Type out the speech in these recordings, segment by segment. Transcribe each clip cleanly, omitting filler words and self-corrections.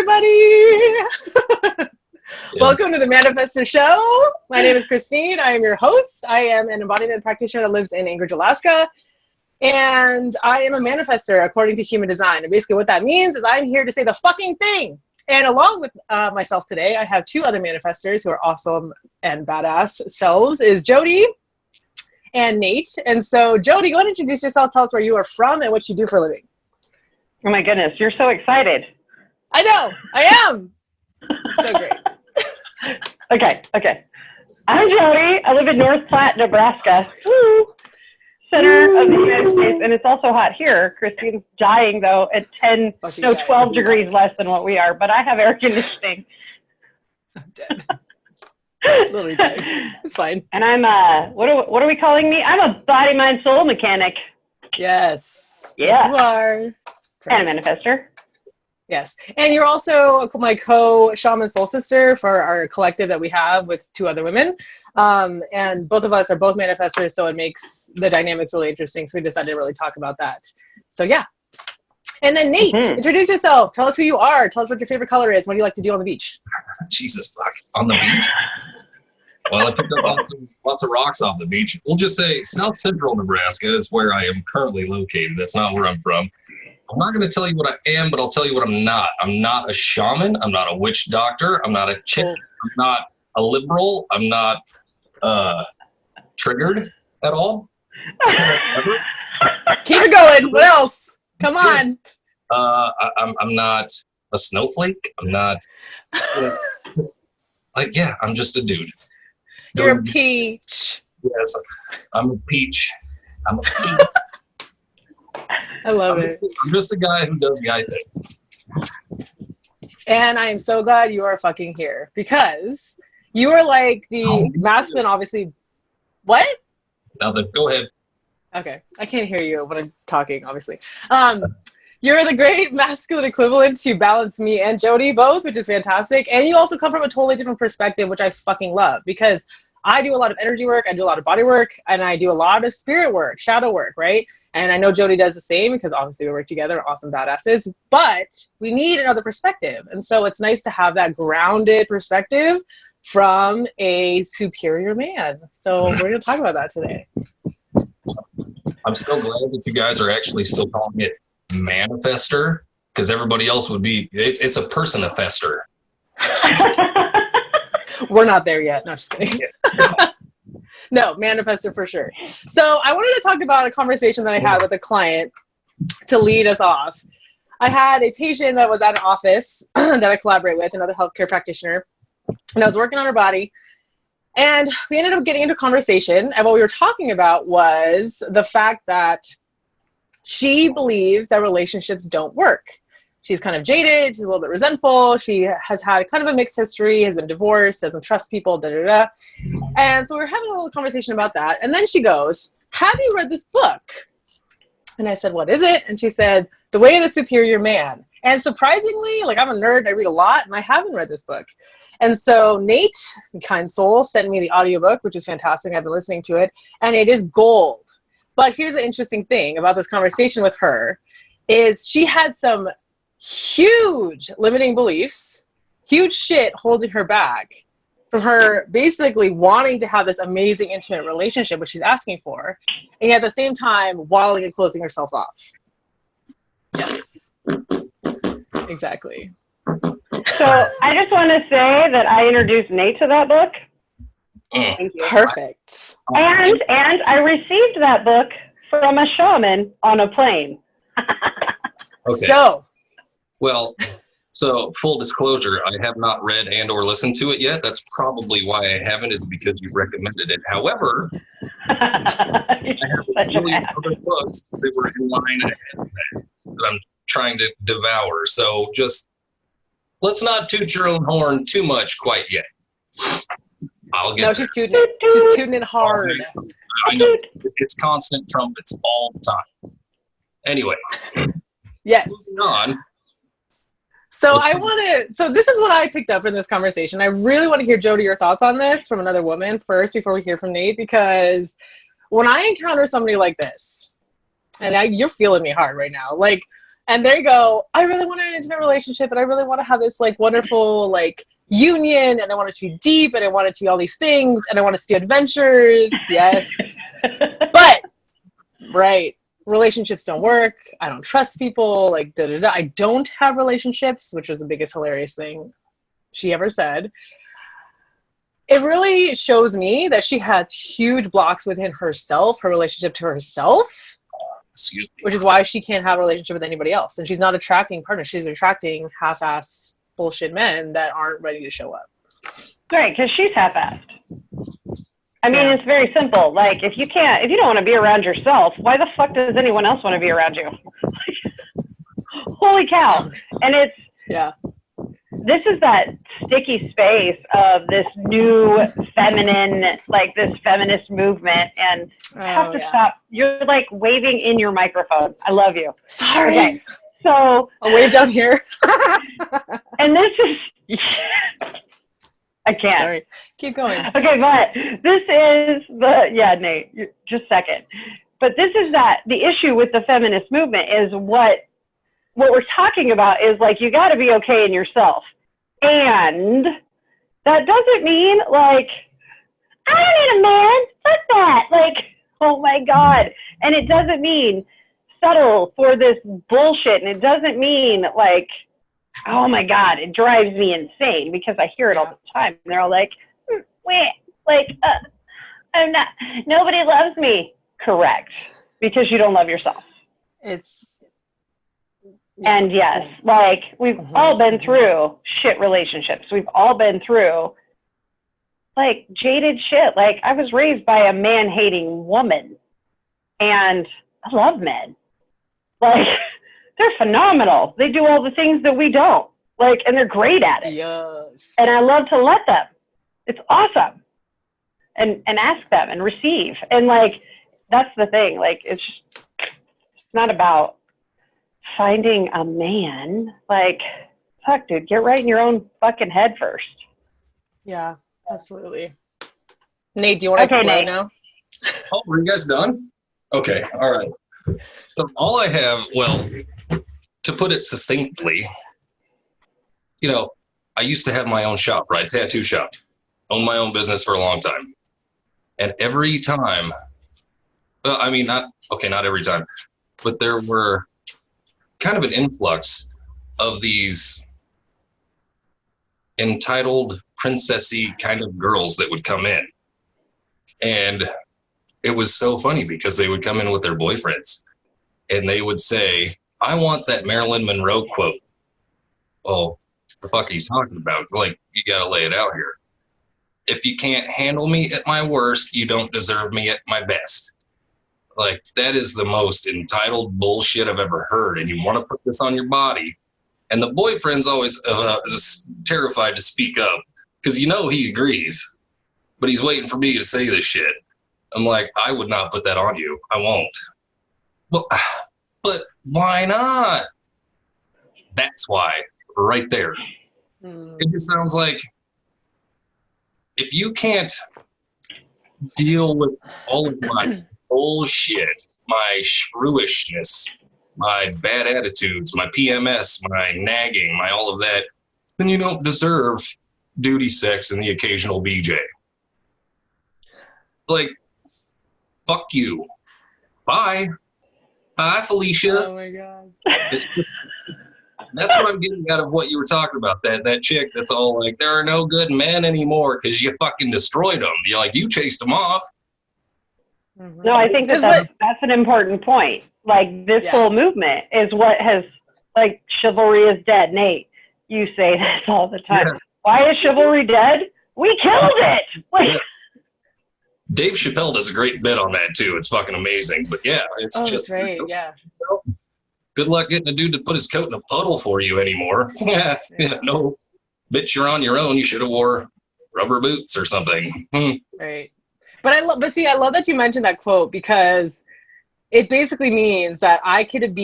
everybody. Welcome to the Manifestor Show. My name is Kristine. I am your host. I am an embodiment practitioner that lives in Anchorage, Alaska. And I am a manifestor according to human design. And basically what that means is I'm here to say the fucking thing. And along with myself today, I have two other manifestors who are awesome and badass selves, is Jodi and Nate. And so Jodi, go ahead and introduce yourself. Tell us where you are from and what you do for a living. Oh my goodness, you're so excited. I know, I am. So great. Okay. I'm Jodi. I live in North Platte, Nebraska. Woo! Center of the United States, and it's also hot here. Kristine's dying though at 12 degrees less than what we are, but I have air conditioning. I'm dead. Literally dead. It's fine. And I'm what are we calling me? I'm a body, mind, soul mechanic. Yes. Yeah. Yes, you are. And a manifestor. Yes. And you're also my co-shaman soul sister for our collective that we have with two other women. And both of us are both manifestors, so it makes the dynamics really interesting. So we decided to really talk about that. So yeah. And then Nate, introduce yourself. Tell us who you are. Tell us what your favorite color is. What do you like to do on the beach? Jesus, fuck. On the beach? Well, I picked up lots of rocks off the beach. We'll just say South Central Nebraska is where I am currently located. That's not where I'm from. I'm not going to tell you what I am, but I'll tell you what I'm not. I'm not a shaman. I'm not a witch doctor. I'm not a chick. I'm not a liberal. I'm not triggered at all. Keep it going. What else? Come on. I'm not a snowflake. I'm not. I'm just a dude. You're a peach. Yes, I'm a peach. I'm a peach. I love it. I'm just a guy who does guy things. And I am so glad you are fucking here because you are like the masculine, obviously. What? Nothing. Go ahead. Okay. I can't hear you when I'm talking, obviously. You're the great masculine equivalent to balance me and Jodi both, which is fantastic. And you also come from a totally different perspective, which I fucking love because I do a lot of energy work, I do a lot of body work, and I do a lot of spirit work, shadow work, right? And I know Jodi does the same because obviously we work together, awesome badasses, but we need another perspective. And so it's nice to have that grounded perspective from a superior man. So we're going to talk about that today. I'm so glad that you guys are actually still calling it Manifestor because everybody else would be, it's a person-ifester. We're not there yet. No, just kidding. No, manifestor for sure. So I wanted to talk about a conversation that I had with a client to lead us off. I had a patient that was at an office that I collaborate with, another healthcare practitioner, and I was working on her body. And we ended up getting into a conversation. And what we were talking about was the fact that she believes that relationships don't work. She's kind of jaded, she's a little bit resentful, she has had kind of a mixed history, has been divorced, doesn't trust people, da-da-da. And so we're having a little conversation about that. And then she goes, have you read this book? And I said, what is it? And she said, The Way of the Superior Man. And surprisingly, like I'm a nerd, I read a lot, and I haven't read this book. And so Nate, kind soul, sent me the audiobook, which is fantastic. I've been listening to it, and it is gold. But here's the interesting thing about this conversation with her is she had some huge limiting beliefs, huge shit holding her back from her basically wanting to have this amazing intimate relationship, which she's asking for, and at the same time walling and closing herself off. Yes, exactly. So I just want to say that I introduced Nate to that book. Thank you. Perfect. And I received that book from a shaman on a plane. Okay. So full disclosure, I have not read and or listened to it yet. That's probably why I haven't, is because you recommended it. However, I have a million other books that were in line ahead of that I'm trying to devour. So just let's not toot your own horn too much quite yet. I'll get she's tooting it. She's tooting it hard. I know. It's constant trumpets all the time. Anyway. Yes. Moving on. So this is what I picked up in this conversation. I really want to hear, Jodi, your thoughts on this from another woman first before we hear from Nate, because when I encounter somebody like this, and you're feeling me hard right now, like And they go, I really want an intimate relationship, and I really want to have this like wonderful like union, and I want it to be deep, and I want it to be all these things, and I want us to do adventures. Yes. But right, relationships don't work. I don't trust people. Like da da da. I don't have relationships, which was the biggest hilarious thing she ever said. It really shows me that she has huge blocks within herself, her relationship to herself, which is why she can't have a relationship with anybody else. And she's not attracting partners. She's attracting half-ass bullshit men that aren't ready to show up. Right, because she's half-assed. I mean, it's very simple. Like, if you don't want to be around yourself, why the fuck does anyone else want to be around you? Holy cow. And this is that sticky space of this new feminine, like this feminist movement, and you have to stop. You're like waving in your microphone. I love you. Sorry. Okay, so I'll wave down here. And this is, I can't. Sorry. Keep going. Okay, but this is Nate, just a second. But this is the issue with the feminist movement is what we're talking about is like, you got to be okay in yourself. And that doesn't mean like, I don't need a man, fuck that. Like, oh my God. And it doesn't mean settle for this bullshit. And it doesn't mean like, oh my God, it drives me insane because I hear it all the time. And they're all like, I'm not, nobody loves me. Correct. Because you don't love yourself. And yes, like we've all been through shit relationships. We've all been through like jaded shit. Like I was raised by a man-hating woman and I love men. Like they're phenomenal. They do all the things that we don't. Like, and they're great at it. Yes. And I love to let them. It's awesome. And ask them and receive. And like, that's the thing. Like, it's not about finding a man. Like, fuck, dude, get right in your own fucking head first. Yeah, absolutely. Nate, do you want to explore now? Oh, were you guys done? Okay, all right. So all I have, well, to put it succinctly, you know, I used to have my own shop, right? Tattoo shop. Owned my own business for a long time. And every time, well, I mean, not every time, but there were kind of an influx of these entitled princessy kind of girls that would come in. And it was so funny because they would come in with their boyfriends and they would say, I want that Marilyn Monroe quote. Oh, the fuck are you talking about? Like, you got to lay it out here. If you can't handle me at my worst, you don't deserve me at my best. Like, that is the most entitled bullshit I've ever heard. And you want to put this on your body. And the boyfriend's always just terrified to speak up because you know he agrees, but he's waiting for me to say this shit. I'm like, I would not put that on you. I won't. Well, but why not? That's why, right there. It just sounds like if you can't deal with all of my bullshit, my shrewishness, my bad attitudes, my PMS, my nagging, my all of that, then you don't deserve duty sex and the occasional BJ. Like, fuck you. Bye. Hi, Felicia. Oh my God. That's what I'm getting out of what you were talking about. That chick that's all like, there are no good men anymore because you fucking destroyed them. You're like, you chased them off. No, I think that's an important point. Like, this whole movement is what has, like, chivalry is dead. Nate, you say this all the time. Yeah. Why is chivalry dead? We killed it! Like, Dave Chappelle does a great bit on that, too. It's fucking amazing. But, yeah, it's just... great, yeah. Good luck getting a dude to put his coat in a puddle for you anymore. Yeah, no. Bitch, you're on your own. You should have wore rubber boots or something. Right. But I love that you mentioned that quote because it basically means that I don't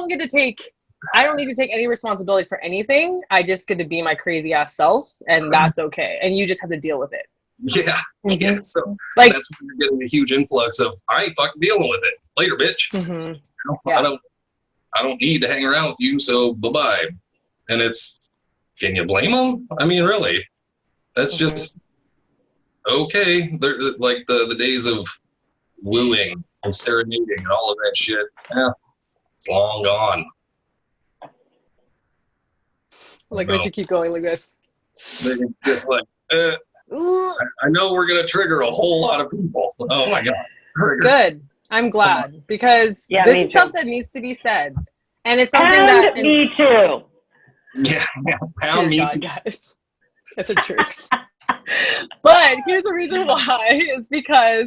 need to take any responsibility for anything. I just get to be my crazy ass self, and that's okay. And you just have to deal with it. Yeah. Yeah. So like, that's when you're getting a huge influx of, I ain't fucking dealing with it. Later, bitch. Mm-hmm. I don't I don't need to hang around with you, so bye-bye. And it's, can you blame them? I mean, really, that's just, okay. They're like the days of wooing and serenading and all of that shit. Yeah, it's long gone. Like, let you keep going like this. Just like, I know we're going to trigger a whole lot of people. Oh my God. Good. I'm glad, because this is stuff that needs to be said. And it's something that... me too. Yeah. Pound me. God, guys. That's a truth. But here's the reason why. It's because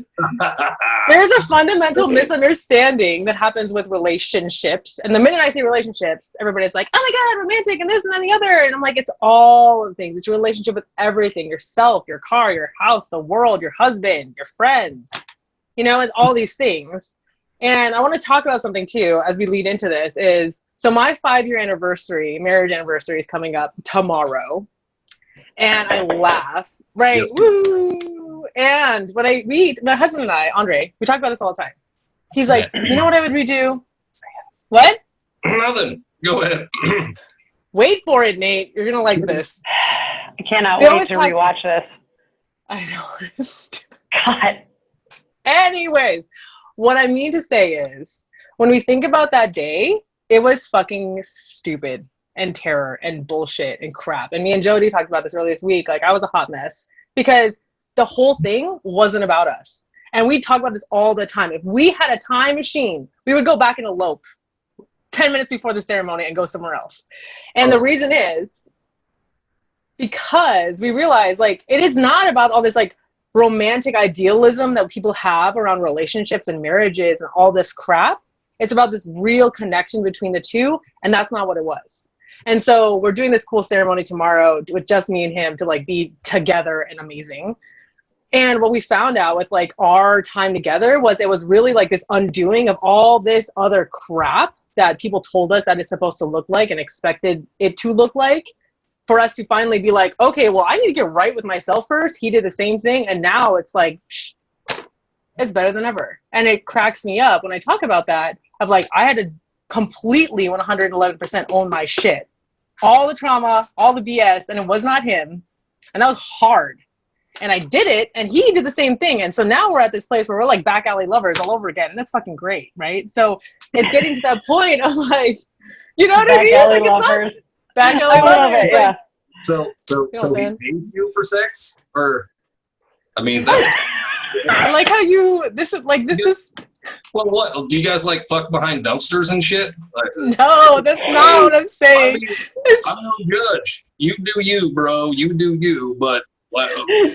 there's a fundamental misunderstanding that happens with relationships. And the minute I say relationships, everybody's like, oh my God, romantic and this and then the other. And I'm like, it's all the things. It's your relationship with everything. Yourself, your car, your house, the world, your husband, your friends. You know, it's all these things. And I want to talk about something too, as we lead into this, is, so my 5-year anniversary, marriage anniversary, is coming up tomorrow. And I laugh, right? Yes. Woo! And when I meet my husband and I, Andre, we talk about this all the time. He's like, you know what I would redo? What? Nothing. Go ahead. Wait for it, Nate. You're going to like this. I cannot wait to rewatch this. I know. God. Anyways, what I mean to say is, when we think about that day, it was fucking stupid and terror and bullshit and crap. And me and Jodi talked about this earlier this week. Like, I was a hot mess because the whole thing wasn't about us. And we talk about this all the time. If we had a time machine, we would go back and elope 10 minutes before the ceremony and go somewhere else. And the reason is because we realize, like, it is not about all this, like, romantic idealism that people have around relationships and marriages and all this crap. It's about this real connection between the two, and that's not what it was. And so we're doing this cool ceremony tomorrow with just me and him to, like, be together and amazing. And what we found out with, like, our time together was it was really like this undoing of all this other crap that people told us that it's supposed to look like and expected it to look like, for us to finally be like, okay, well, I need to get right with myself first. He did the same thing. And now it's like, it's better than ever. And it cracks me up when I talk about that, of like, I had to completely 111% own my shit. All the trauma, all the BS, and it was not him. And that was hard. And I did it, and he did the same thing. And so now we're at this place where we're like back alley lovers all over again. And that's fucking great, right? So it's getting to that point of like, you know what I mean? Alley lovers. Back alley lovers. Yeah. So he paid you for sex? Or, I mean, that's... I like how this is... Well, what? Do you guys, like, fuck behind dumpsters and shit? Like, no, that's not what I'm saying. I don't judge. You do you, bro. You do you, but...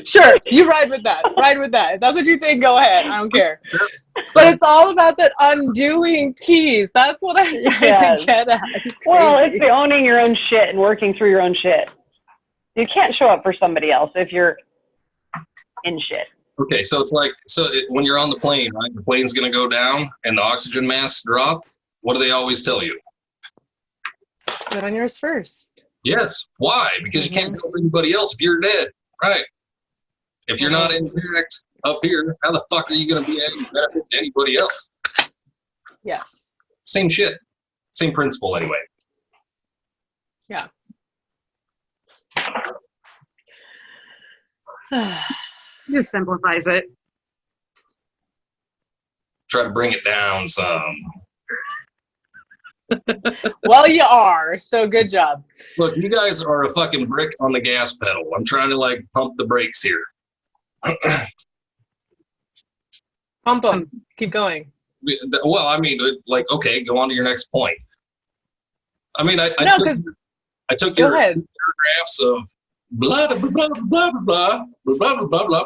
Sure, you ride with that. Ride with that. If that's what you think, go ahead. I don't care. But it's all about that undoing piece. That's what I'm trying to get at. Well, it's the owning your own shit and working through your own shit. You can't show up for somebody else if you're in shit. Okay, so it's like, when you're on the plane, right? The plane's going to go down and the oxygen masks drop. What do they always tell you? Put on yours first. Yes. Why? Because you can't help anybody else if you're dead. Right. If you're not intact up here, how the fuck are you going to be any benefit to anybody else? Yes. Same shit. Same principle anyway. Yeah. Just simplifies it. Try to bring it down some. Well, you are. So good job. Look, you guys are a fucking brick on the gas pedal. I'm trying to, like, pump the brakes here. Pump them. Keep going. Well, I mean, like, okay, go on to your next point. I mean, I took your paragraphs of blah blah blah blah blah blah blah blah blah,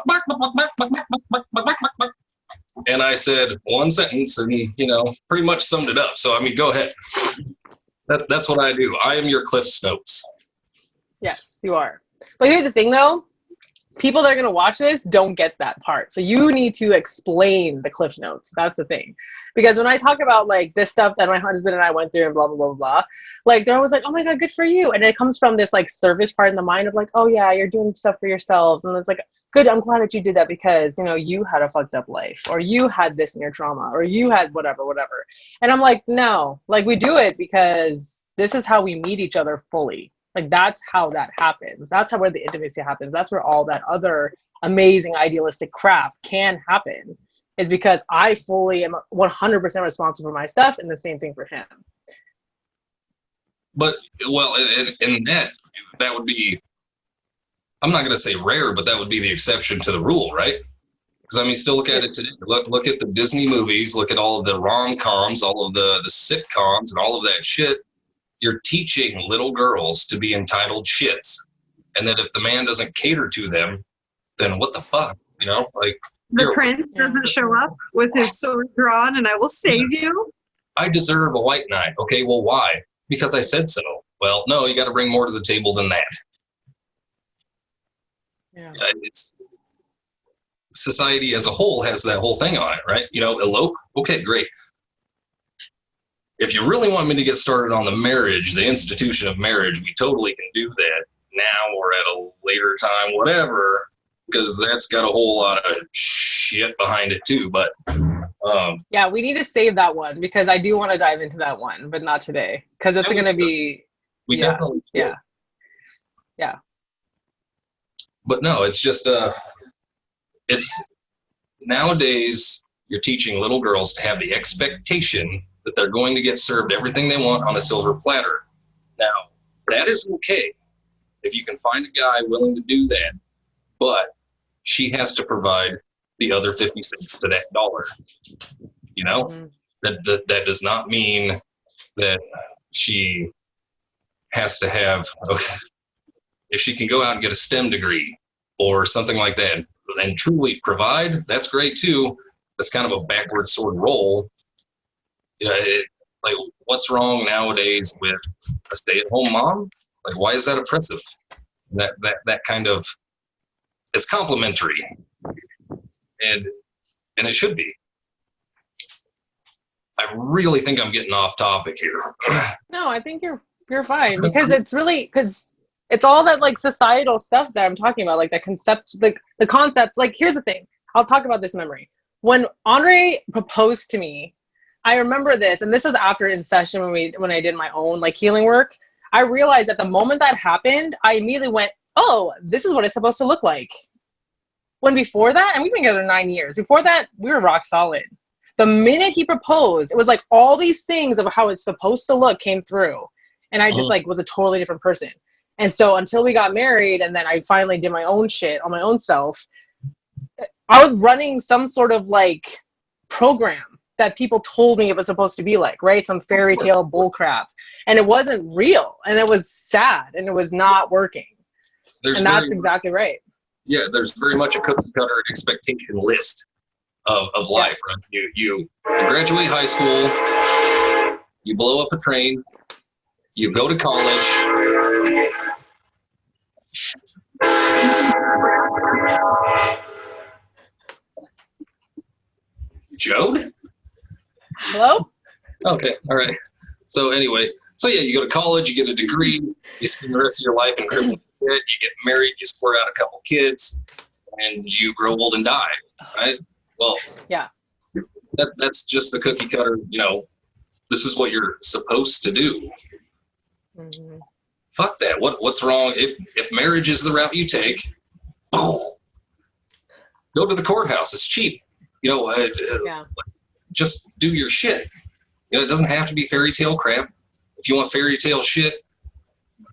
and I said one sentence, and pretty much summed it up. So I mean, go ahead. That's what I do. I am your Cliff's Notes. Yes, you are. But here's the thing, though. People that are going to watch this don't get that part. So you need to explain the Cliff Notes. That's the thing. Because when I talk about, like, this stuff that my husband and I went through and blah, blah, blah, blah, like, they're always like, oh, my God, good for you. And it comes from this, like, service part in the mind of, like, oh, yeah, you're doing stuff for yourselves. And it's like, good, I'm glad that you did that because, you know, you had a fucked up life, or you had this in your trauma, or you had whatever. And I'm like, no, like, we do it because this is how we meet each other fully. Like, that's how that happens. That's how where the intimacy happens. That's where all that other amazing idealistic crap can happen, is because I fully am 100% responsible for my stuff, and the same thing for him. But, well, in that would be, I'm not going to say rare, but that would be the exception to the rule, right? Because, I mean, still look at it today. Look at the Disney movies, look at all of the rom-coms, all of the sitcoms and all of that shit. You're teaching little girls to be entitled shits. And that if the man doesn't cater to them, then what the fuck, you know? Like, the prince doesn't show up with his sword drawn and I will save you. I deserve a white knight. Okay, well, why? Because I said so. Well, no, you got to bring more to the table than that. Yeah. It's society as a whole has that whole thing on it, right? You know, elope. Okay, great. If you really want me to get started on the marriage, the institution of marriage, we totally can do that now or at a later time, whatever, because that's got a whole lot of shit behind it too. But yeah, we need to save that one because I do want to dive into that one, but not today because it's going to be. We definitely yeah. But no, it's just it's nowadays you're teaching little girls to have the expectation that they're going to get served everything they want on a silver platter. Now, that is okay if you can find a guy willing to do that, but she has to provide the other 50 cents to that dollar. You know, that does not mean that she has to have, if she can go out and get a STEM degree or something like that and truly provide, that's great too. That's kind of a backward sort of role. Like, what's wrong nowadays with a stay-at-home mom? Like, why is that oppressive? That kind of, it's complimentary, and it should be. I really think I'm getting off topic here. No, I think you're fine because it's all that like societal stuff that I'm talking about, like that concept, like the concepts. Like, here's the thing. I'll talk about this memory. When Andre proposed to me, I remember this, and this was after in session when I did my own like healing work. I realized at the moment that happened, I immediately went, oh, this is what it's supposed to look like. When before that, and we've been together 9 years, before that, we were rock solid. The minute he proposed, it was like all these things of how it's supposed to look came through. And I just like was a totally different person. And so until we got married and then I finally did my own shit on my own self, I was running some sort of like program that people told me it was supposed to be like, right? Some fairy tale bullcrap. And it wasn't real. And it was sad and it was not working. And that's exactly right. Yeah, there's very much a cookie cutter expectation list of life, right? You graduate high school, you blow up a train, you go to college, Jode? Hello? Okay, all right. So anyway, you go to college, you get a degree, you spend the rest of your life in criminal debt, you get married, you squirt out a couple kids, and you grow old and die, right? Well, yeah, that's just the cookie cutter, you know, this is what you're supposed to do. Mm-hmm. Fuck that. What's wrong? If marriage is the route you take, go to the courthouse. It's cheap. You know, just do your shit. You know, it doesn't have to be fairy tale crap. If you want fairy tale shit,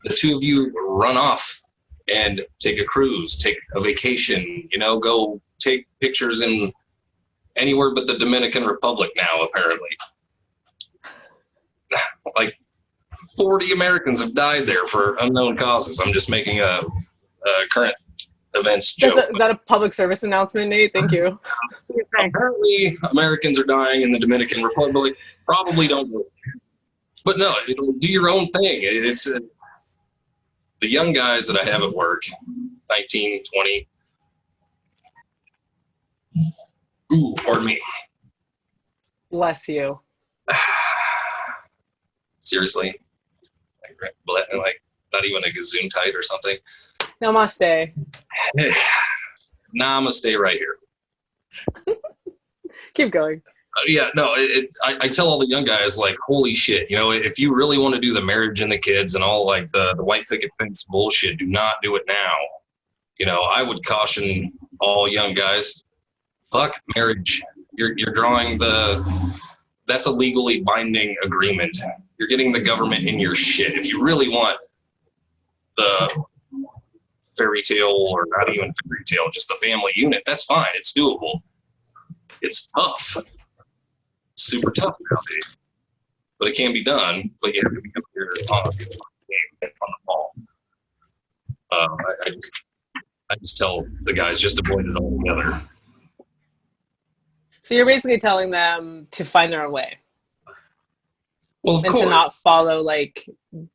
the two of you run off and take a cruise, take a vacation, you know, go take pictures in anywhere but the Dominican Republic now, apparently. Like 40 Americans have died there for unknown causes. I'm just making a current events joke. Is that a public service announcement, Nate? Thank you. Apparently, Americans are dying in the Dominican Republic. Probably don't know. But no, do your own thing. It's the young guys that I have at work, 19, 20. Ooh, pardon me. Bless you. Seriously? Like not even a gazoon tight or something? Namaste. nah, I'm gonna stay right here. Keep going. I tell all the young guys, like, holy shit, if you really want to do the marriage and the kids and all like the white picket fence bullshit, do not do it now. I would caution all young guys, fuck marriage. You're drawing that's a legally binding agreement. You're getting the government in your shit. If you really want the fairy tale, or not even fairy tale, just the family unit, that's fine. It's doable. It's tough. Super tough nowadays. But it can be done, but you have to be up here on the ball. I just tell the guys, just avoid it altogether. So you're basically telling them to find their own way. Well, of and course. to not follow like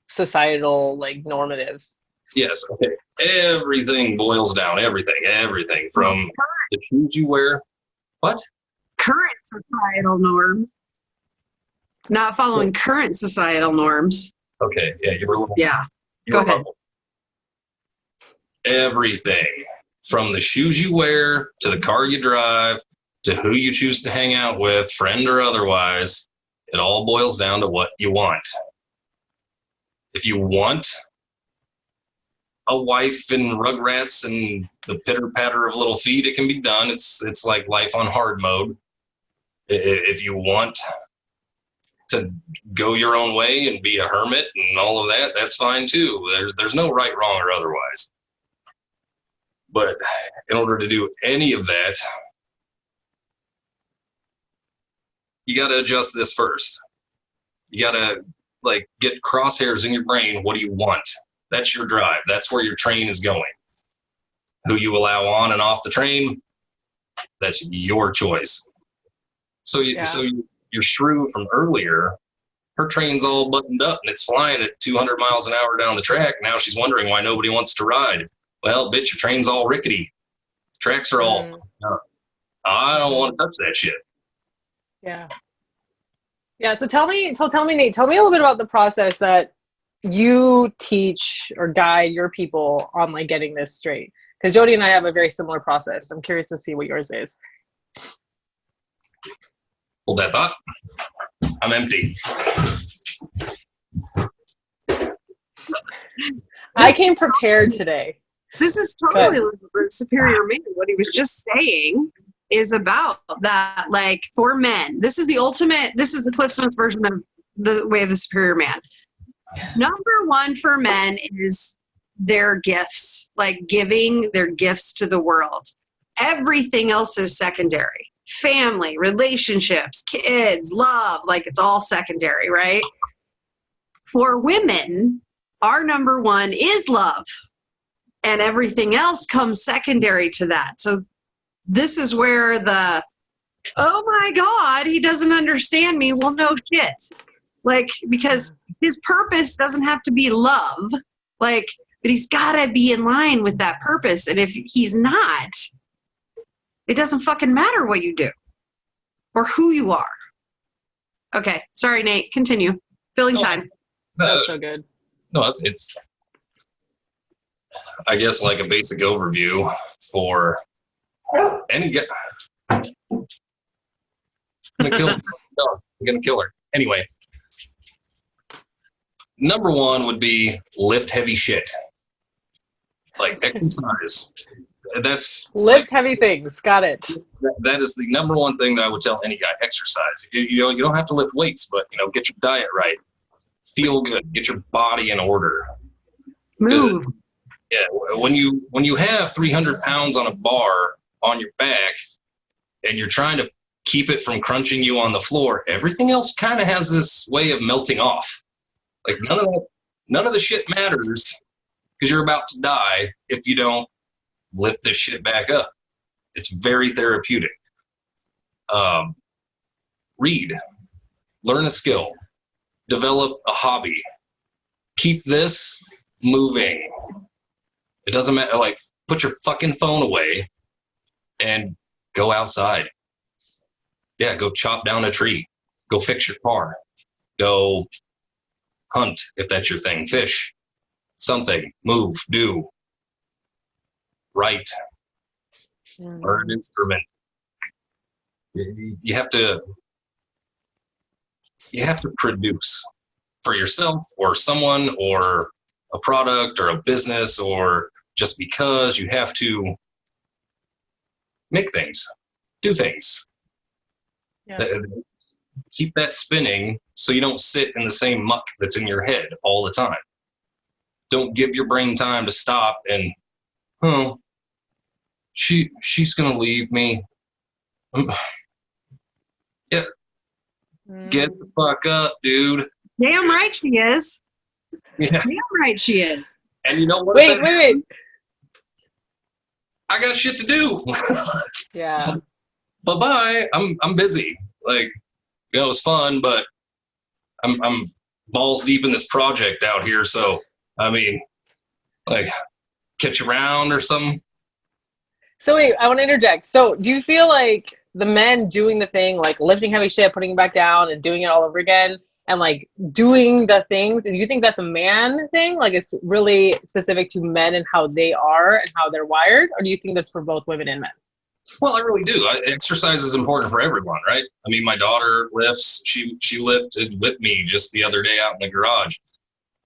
societal like normatives. Yes. Okay. Everything boils down. Everything from the shoes you wear. What? Current societal norms. Not following current societal norms. Okay. Yeah. Go ahead. Everything from the shoes you wear to the car you drive to who you choose to hang out with, friend or otherwise, it all boils down to what you want. If you want a wife and Rugrats and the pitter patter of little feet, it can be done. It's like life on hard mode. If you want to go your own way and be a hermit and all of that, that's fine too. There's no right, wrong, or otherwise. But in order to do any of that, you got to adjust this first. You got to get crosshairs in your brain. What do you want? That's your drive. That's where your train is going. Who you allow on and off the train, that's your choice. So your shrew from earlier, her train's all buttoned up and it's flying at 200 miles an hour down the track. Now she's wondering why nobody wants to ride. Well, bitch, your train's all rickety. Tracks are all I don't want to touch that shit. Yeah. Yeah. So tell me, Nate, tell me a little bit about the process that you teach or guide your people on like getting this straight. Because Jodi and I have a very similar process. I'm curious to see what yours is. Hold that thought. I'm empty. I came prepared today. This is totally like superior man. What he was just saying is about that, like, for men. This is the Cliff Notes version of the way of the superior man. Number one for men is their gifts, like giving their gifts to the world. Everything else is secondary. Family, relationships, kids, love, like it's all secondary, right? For women, our number one is love. And everything else comes secondary to that. So this is where oh my God, he doesn't understand me. Well, no shit. Like, because his purpose doesn't have to be love. Like, but he's got to be in line with that purpose. And if he's not, it doesn't fucking matter what you do or who you are. Okay. Sorry, Nate. Continue. Filling time. That's so good. No, it's I guess like a basic overview for any guy. I'm gonna kill her. Anyway, number one would be lift heavy shit, like exercise. That's lift heavy things. Got it. That is the number one thing that I would tell any guy. Exercise. You don't have to lift weights, but get your diet right. Feel good. Get your body in order. Move. Yeah, when you have 300 pounds on a bar on your back and you're trying to keep it from crunching you on the floor, everything else kind of has this way of melting off. Like none of the shit matters because you're about to die if you don't lift this shit back up. It's very therapeutic. Read, learn a skill, develop a hobby, keep this moving. It doesn't matter, like, put your fucking phone away and go outside. Yeah, go chop down a tree. Go fix your car. Go hunt, if that's your thing. Fish. Something. Move. Do. Write. learn an instrument. You have to produce for yourself or someone or a product or a business, or just because you have to make things, do things. Yeah. Keep that spinning so you don't sit in the same muck that's in your head all the time. Don't give your brain time to stop and, oh, she's going to leave me. Yeah. Get the fuck up, dude. Damn right she is. Yeah. Damn right she is. And you know what? Wait. I got shit to do. Yeah. Bye-bye. I'm busy. Like, it was fun, but I'm balls deep in this project out here. So, I mean, like, catch you around or something. So wait, I want to interject. So do you feel like the men doing the thing, like lifting heavy shit, putting it back down and doing it all over again and like doing the things, do you think that's a man thing? Like it's really specific to men and how they are and how they're wired? Or do you think that's for both women and men? Well, I really do. Exercise is important for everyone, right? I mean, my daughter lifts. She lifted with me just the other day out in the garage.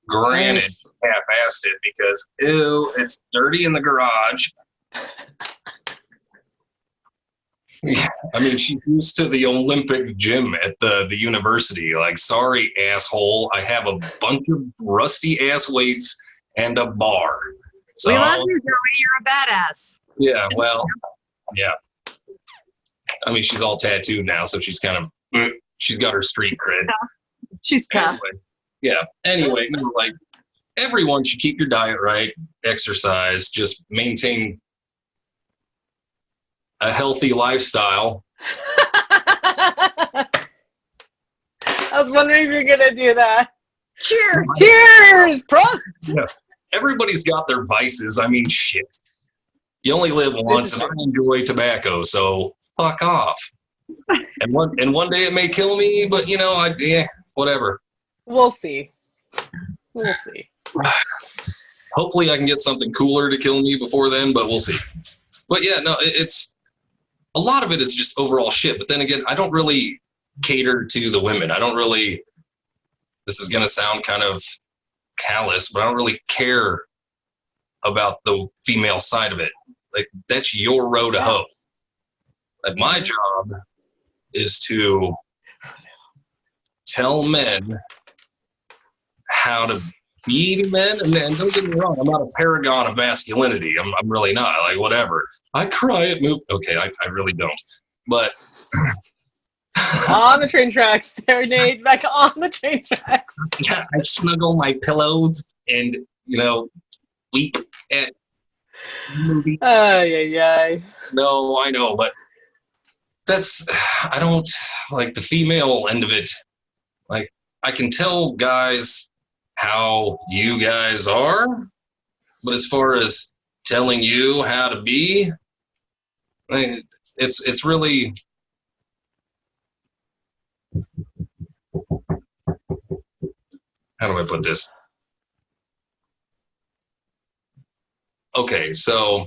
Granted, half-assed it because, ew, it's dirty in the garage. Yeah, I mean, she's used to the Olympic gym at the university. Like, sorry, asshole, I have a bunch of rusty-ass weights and a bar. So, We love you, Joey. You're a badass. Yeah, well, yeah. I mean, she's all tattooed now, so she's kind of, she's got her street cred. She's tough. Anyway, like, everyone should keep your diet right, exercise, just maintain a healthy lifestyle. I was wondering if you're going to do that. Cheers. Cheers! Prost! Yeah. Everybody's got their vices. I mean, shit. You only live once, and I enjoy tobacco, so fuck off. And one day it may kill me, but whatever. We'll see. We'll see. Hopefully I can get something cooler to kill me before then, but we'll see. But yeah, no, it's a lot of it is just overall shit. But then again, I don't really cater to the women. I don't really, this is going to sound kind of callous, but I don't really care about the female side of it. Like, that's your road to hoe. Like, my job is to tell men how to be men, and don't get me wrong, I'm not a paragon of masculinity. I'm really not. Like, whatever. I cry at movies. Okay, I really don't. But on the train tracks, there, Nate. Back on the train tracks. Yeah, I snuggle my pillows and weep at movies. Ay. No, I know, but I don't like the female end of it. Like, I can tell guys how you guys are, but as far as telling you how to be, it's really, how do I put this? Okay, so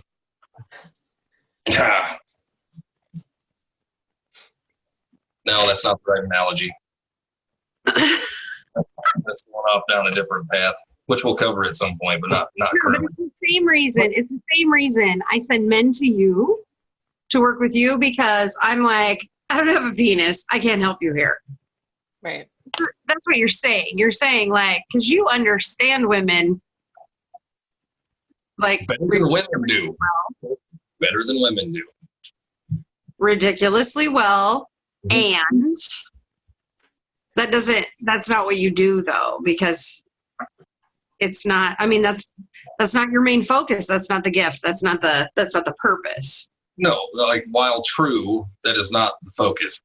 no, that's not the right analogy. That's going off down a different path, which we'll cover at some point, but not currently. But it's the same reason. It's the same reason I send men to you to work with you, because I'm like, I don't have a penis. I can't help you here. Right. That's what you're saying. You're saying, like, because you understand women, like, better than women do. Better than women do. Ridiculously well. And that's not what you do, though, because it's not, I mean, that's not your main focus. That's not the gift. That's not the purpose. No, like, while true, that is not the focus.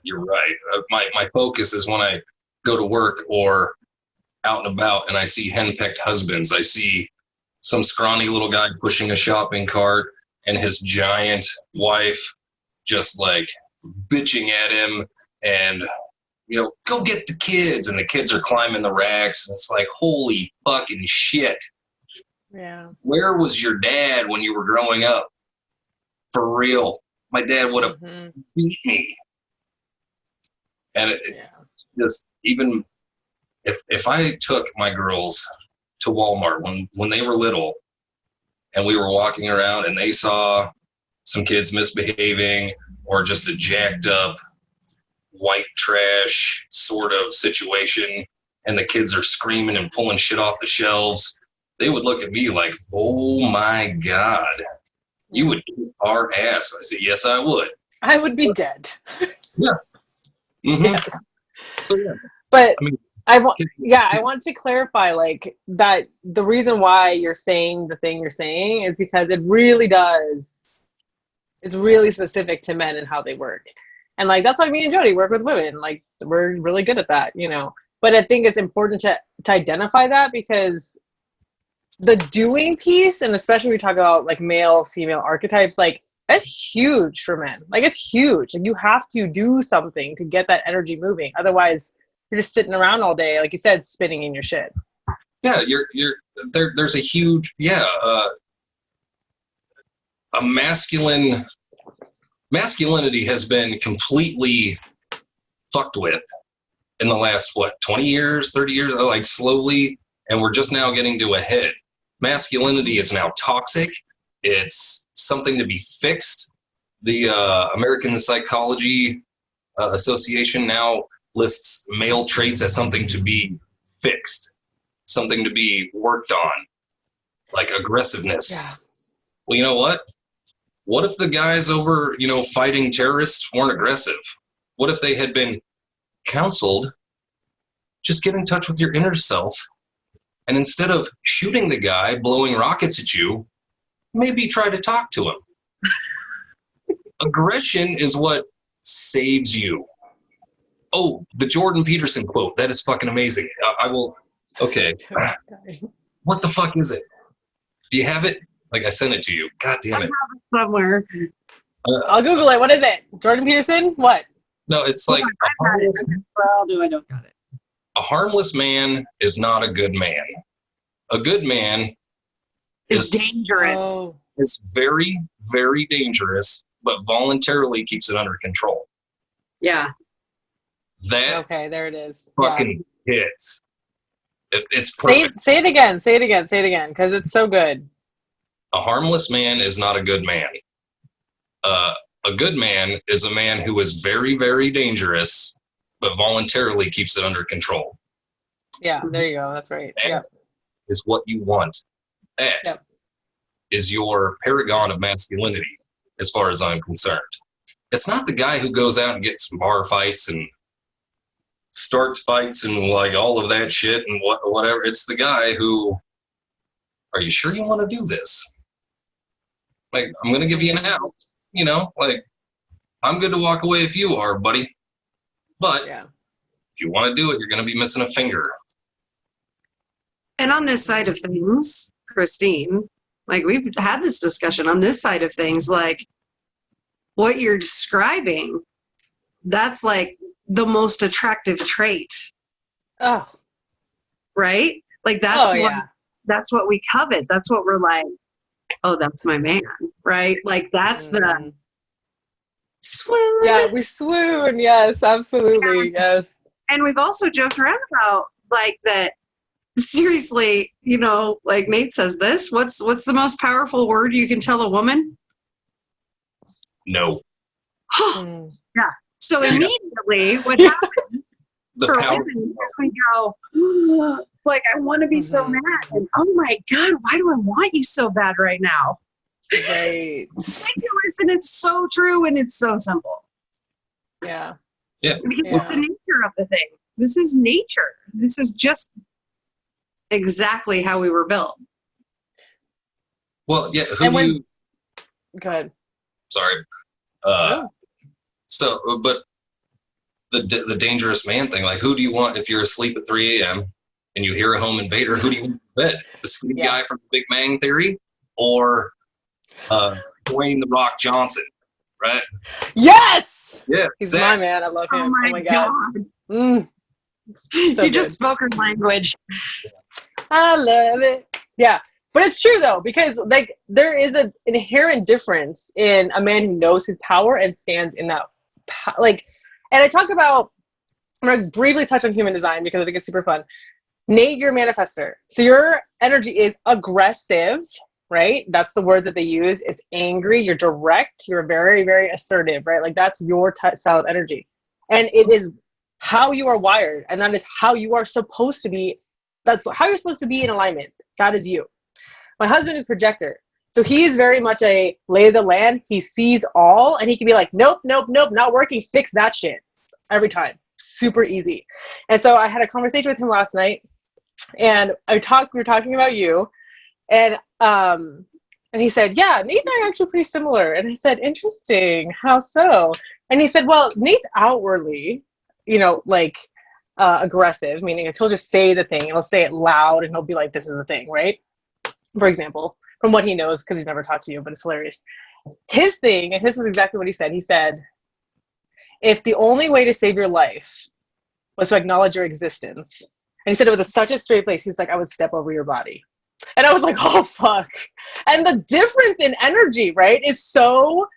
You're right. My focus is when I go to work or out and about and I see henpecked husbands. I see some scrawny little guy pushing a shopping cart and his giant wife just like bitching at him and, go get the kids. And the kids are climbing the racks. And it's like, holy fucking shit. Yeah. Where was your dad when you were growing up? For real. My dad would have beat me. And it just, even if I took my girls to Walmart when they were little and we were walking around and they saw some kids misbehaving or just a jacked up white trash sort of situation, and the kids are screaming and pulling shit off the shelves, they would look at me like, oh my God, you would kick our ass. I said, yes, I would. I would be dead. Yeah. Mm-hmm. Yes. So, yeah. But I mean, I want to clarify, like, that the reason why you're saying the thing you're saying is because it really does. It's really specific to men and how they work. And, like, that's why me and Jodi work with women. Like, we're really good at that, you know. But I think it's important to identify that, because the doing piece, and especially when we talk about, like, male, female archetypes, like, that's huge for men. Like, it's huge. Like, you have to do something to get that energy moving. Otherwise, you're just sitting around all day, like you said, spinning in your shit. Yeah, there's a huge, a masculinity has been completely fucked with in the last, 20 years, 30 years, like, slowly, and we're just now getting to a head. Masculinity is now toxic. It's something to be fixed. The American Psychology Association now lists male traits as something to be fixed, something to be worked on, like aggressiveness. Yeah. Well, you know what? What if the guys over, fighting terrorists weren't aggressive? What if they had been counseled? Just get in touch with your inner self, and instead of shooting the guy, blowing rockets at you, maybe try to talk to him. Aggression is what saves you. Oh, the Jordan Peterson quote. That is fucking amazing. I will. Okay. What the fuck is it? Do you have it? Like, I sent it to you. God damn it. I have it somewhere. I'll Google it. What is it? Jordan Peterson? What? No, it's like I don't got it. a harmless man is not a good man. A good man It's dangerous. Oh. is very, very dangerous, but voluntarily keeps it under control. Yeah. That Okay, there it is. fucking hits. It's Yeah. perfect. Say it again. Say it again, because it's so good. A harmless man is not a good man. A good man is a man who is very, very dangerous, but voluntarily keeps it under control. Yeah, there you go. That's right. That Yeah. is what you want. That is your paragon of masculinity, as far as I'm concerned. It's not the guy who goes out and gets bar fights and starts fights and, like, all of that shit and whatever. It's the guy who, are you sure you want to do this? Like, I'm going to give you an out. Like, I'm good to walk away if you are, buddy. But if you want to do it, you're going to be missing a finger. And on this side of things, Kristine, like, we've had this discussion on this side of things, like, what you're describing, that's like the most attractive trait. Oh. Right? Like, that's what we covet. That's what we're like, oh, that's my man, right? Like, that's the swoon. Yeah, we swoon. Yes, absolutely. Yes. And we've also joked around about, like, that, seriously, like Nate says this, what's the most powerful word you can tell a woman? No. Yeah. So immediately what happens for women is we go, like, I want to be so mad. And, oh my God, why do I want you so bad right now? Right. It's ridiculous, and it's so true, and it's so simple. Yeah. Yeah. Because it's the nature of the thing. This is nature. This is just exactly how we were built. Well, yeah. Go ahead. Sorry. So, but the dangerous man thing, like, who do you want if you're asleep at 3 a.m. and you hear a home invader? Who do you want in bed? The skinny guy from Big Bang Theory, or Dwayne "The Rock" Johnson, right? Yes. Yeah, he's my man. I love him. Oh my God. So you just spoken language. I love it. Yeah. But it's true though, because like there is an inherent difference in a man who knows his power and stands in that, like, and I talk about, I'm going to briefly touch on human design because I think it's super fun. Nate, you're a manifestor. So your energy is aggressive, right? That's the word that they use. It's angry. You're direct. You're very, very assertive, right? Like that's your style of energy. And it is how you are wired. And that is how you are supposed to be. That's how you're supposed to be in alignment. That is you. My husband is projector. So he is very much a lay of the land. He sees all and he can be like, nope, nope, nope, not working. Fix that shit every time. Super easy. And so I had a conversation with him last night and we were talking about you and he said, yeah, Nate and I are actually pretty similar. And I said, interesting. How so? And he said, well, Nate's outwardly, you know, like aggressive, meaning he'll just say the thing and he'll say it loud and he'll be like, this is the thing, right? For example, from what he knows, because he's never talked to you, but it's hilarious. His thing, and this is exactly what he said, if the only way to save your life was to acknowledge your existence, and he said it with such a straight face, he's like, I would step over your body. And I was like, oh, fuck. And the difference in energy, right, is so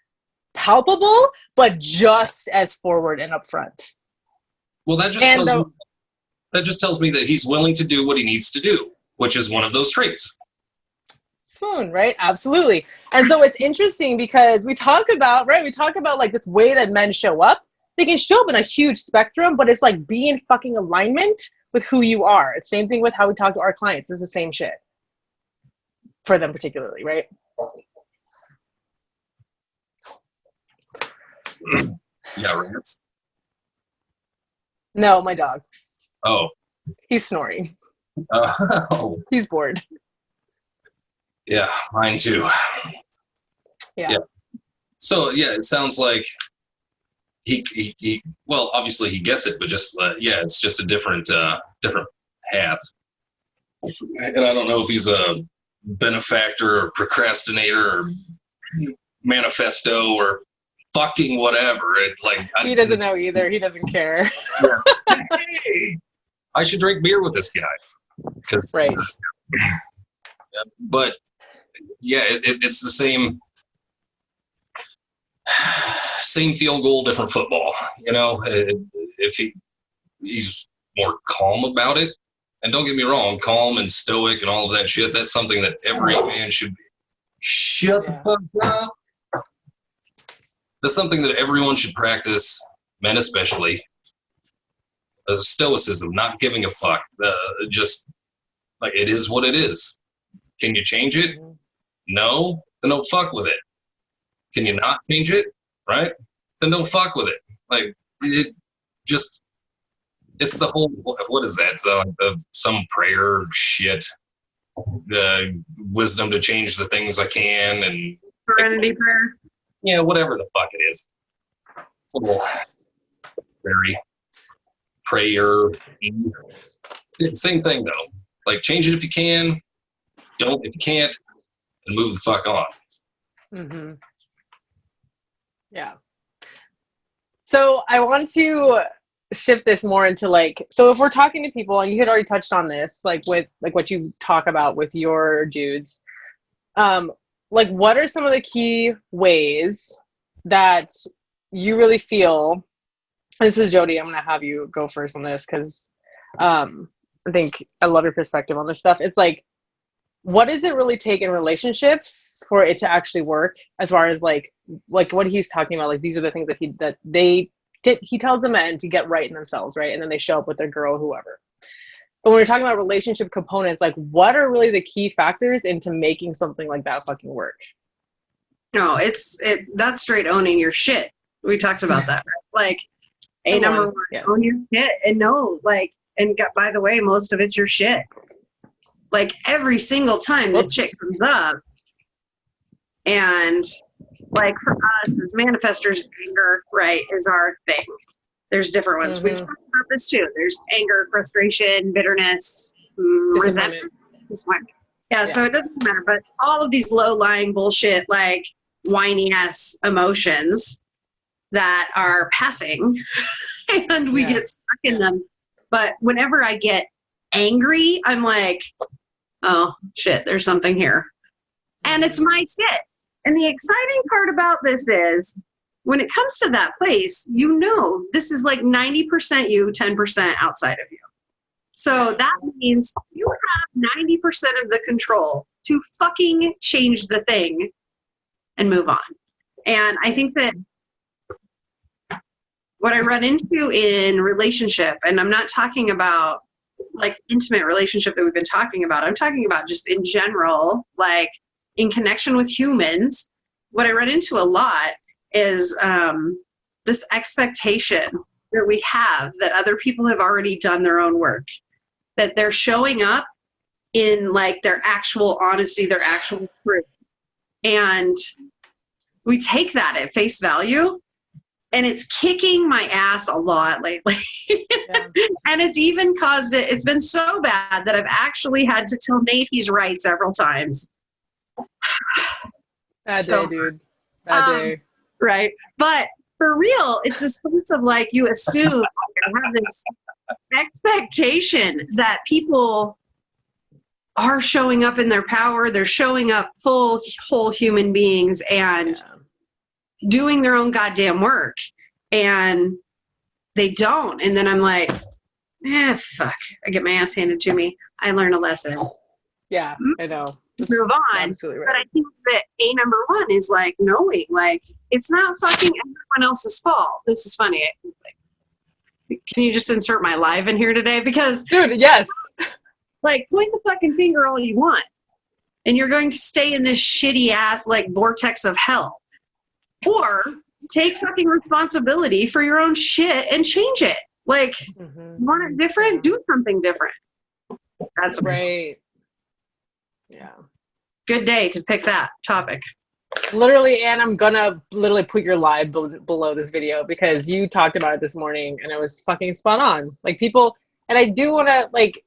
palpable, but just as forward and upfront. Well, that just tells me that he's willing to do what he needs to do, which is one of those traits. Spoon, right? Absolutely. And so it's interesting because we talk about like this way that men show up. They can show up in a huge spectrum, but it's like be in fucking alignment with who you are. It's same thing with how we talk to our clients. It's the same shit for them particularly, right? Yeah, rants. No, my dog. Oh. He's snoring. Oh. He's bored. Yeah, mine too. Yeah. So yeah, it sounds like he well, obviously he gets it, but just yeah, it's just a different path. And I don't know if he's a benefactor or procrastinator or manifesto or fucking whatever. It like he doesn't know either. He doesn't care. Hey, I should drink beer with this guy because right. But yeah, it's the same field goal, different football. You know, if he's more calm about it, and don't get me wrong, calm and stoic and all of that shit, that's something that every man should be. Shut the fuck up. That's something that everyone should practice, men especially. Stoicism, not giving a fuck. Just like it is what it is. Can you change it? No? Then don't fuck with it. Can you not change it? Right? Then don't fuck with it. Like, it just, it's the whole, what is that? So, some prayer shit. The wisdom to change the things I can and. Serenity prayer. Yeah, whatever the fuck it is. It's a little very prayer. It's the same thing though. Like, change it if you can. Don't if you can't, and move the fuck on. Mm-hmm. Yeah. So I want to shift this more into like, so if we're talking to people, and you had already touched on this, like with like what you talk about with your dudes, like what are some of the key ways that you really feel, this is Jodi, I'm going to have you go first on this because I think I love your perspective on this stuff. It's like, what does it really take in relationships for it to actually work? As far as like what he's talking about, like these are the things that he tells the men to get right in themselves, right? And then they show up with their girl, whoever. But when we're talking about relationship components, like what are really the key factors into making something like that fucking work? No, that's straight owning your shit. We talked about that, right? Like, number one, yes. Own your shit and know, like, and by the way, most of it's your shit. Like every single time the chick comes up, and like for us as manifestors, anger, right, is our thing. There's different ones. We've talked about this too. There's anger, frustration, bitterness, resentment. Yeah, so it doesn't matter. But all of these low-lying bullshit, like whiny ass emotions that are passing, and we get stuck in them. But whenever I get angry, I'm like, oh shit, there's something here. And it's my shit. And the exciting part about this is when it comes to that place, you know, this is like 90% you, 10% outside of you. So that means you have 90% of the control to fucking change the thing and move on. And I think that what I run into in relationship, and I'm not talking about like intimate relationship that we've been talking about, I'm talking about just in general, like in connection with humans, what I run into a lot is this expectation that we have that other people have already done their own work, that they're showing up in like their actual honesty, their actual truth. And we take that at face value, and it's kicking my ass a lot lately. Yeah. And it's even caused it. It's been so bad that I've actually had to tell Nate he's right several times. Bad day, dude. Bad day. Right. But for real, it's this sense of like you assume you have this expectation that people are showing up in their power. They're showing up full, whole human beings and doing their own goddamn work. And they don't. And then I'm like, fuck. I get my ass handed to me. I learn a lesson. Yeah, I know. Move on. Absolutely right. But I think that number one is like knowing, like, it's not fucking everyone else's fault. This is funny. Can you just insert my live in here today? Because, dude, yes. Like, point the fucking finger all you want, and you're going to stay in this shitty ass like vortex of hell. Or take fucking responsibility for your own shit and change it. Like, want it different? Do something different. That's right. Yeah. Good day to pick that topic. Literally, and I'm gonna literally put your live below this video because you talked about it this morning and it was fucking spot on. Like people, and I do want to like,